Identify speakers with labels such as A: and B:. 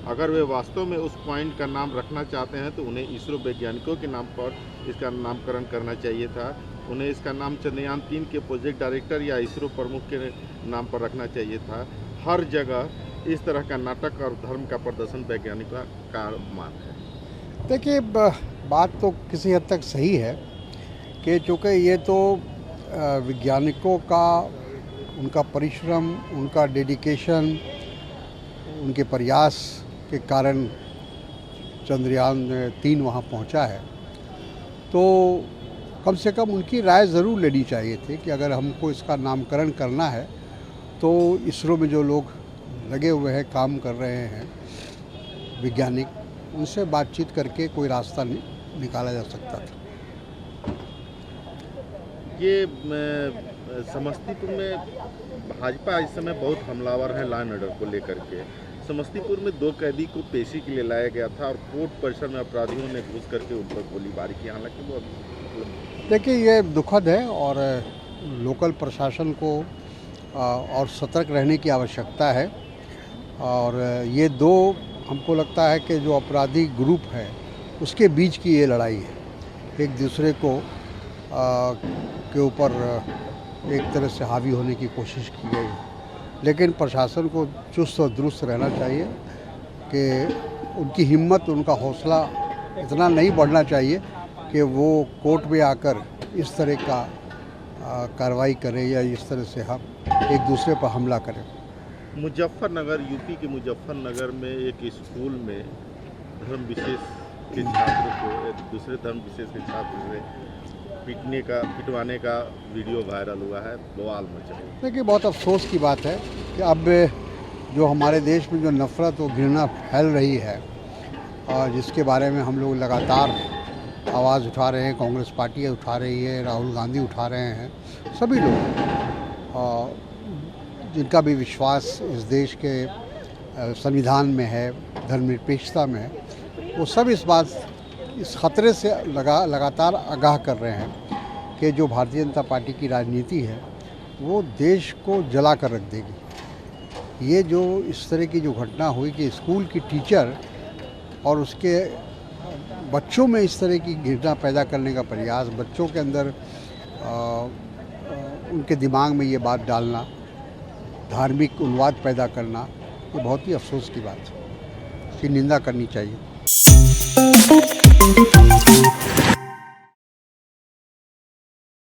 A: अगर वे वास्तव में उस पॉइंट का नाम रखना चाहते हैं तो उन्हें इसरो वैज्ञानिकों के नाम पर इसका नामकरण करना चाहिए था। उन्हें इसका नाम चंद्रयान 3 के प्रोजेक्ट डायरेक्टर या इसरो प्रमुख के नाम पर रखना चाहिए था। हर जगह इस तरह का नाटक और धर्म का प्रदर्शन वैज्ञानिकों का मान है।
B: देखिए, बात तो किसी हद तक सही है कि चूँकि ये तो वैज्ञानिकों का, उनका परिश्रम, उनका डेडिकेशन, उनके प्रयास के कारण चंद्रयान 3 वहाँ पहुँचा है। तो कम से कम उनकी राय ज़रूर लेनी चाहिए थी कि अगर हमको इसका नामकरण करना है तो इसरो में जो लोग लगे हुए हैं, काम कर रहे हैं, वैज्ञानिक, उनसे बातचीत करके कोई रास्ता निकाला जा सकता था।
A: ये समस्तीपुर में भाजपा इस समय बहुत हमलावर है लॉ एंड ऑर्डर को लेकर के। समस्तीपुर में 2 कैदी को पेशी के लिए लाया गया था और कोर्ट परिसर में अपराधियों ने घुस करके उन पर गोलीबारी की। हालांकि वो
B: देखिए, ये दुखद है और लोकल प्रशासन को और सतर्क रहने की आवश्यकता है। और ये 2, हमको लगता है कि जो अपराधी ग्रुप है उसके बीच की ये लड़ाई है, एक दूसरे को के ऊपर एक तरह से हावी होने की कोशिश की गई है। लेकिन प्रशासन को चुस्त और दुरुस्त रहना चाहिए कि उनकी हिम्मत, उनका हौसला इतना नहीं बढ़ना चाहिए कि वो कोर्ट में आकर इस तरह का कार्रवाई करें या इस तरह से हम एक दूसरे पर हमला करें।
A: मुजफ्फरनगर, यूपी के मुजफ्फरनगर में एक स्कूल में धर्म विशेष के छात्र को दूसरे धर्म विशेष के छात्र से पिटवाने का वीडियो वायरल हुआ है, बवाल मचा।
B: देखिए, बहुत अफसोस की बात है कि अब जो हमारे देश में जो नफ़रत और घृणा फैल रही है और जिसके बारे में हम लोग लगातार आवाज़ उठा रहे हैं, कांग्रेस पार्टी उठा रही है, राहुल गांधी उठा रहे हैं, सभी लोग जिनका भी विश्वास इस देश के संविधान में है, धर्मनिरपेक्षता में है, वो सब इस ख़तरे से लगातार आगाह कर रहे हैं कि जो भारतीय जनता पार्टी की राजनीति है वो देश को जला कर रख देगी। ये जो इस तरह की जो घटना हुई कि स्कूल की टीचर और उसके बच्चों में इस तरह की घृणा पैदा करने का प्रयास, बच्चों के अंदर उनके दिमाग में ये बात डालना, धार्मिक उन्माद पैदा करना, ये बहुत ही अफसोस की बात है। इसकी निंदा करनी चाहिए।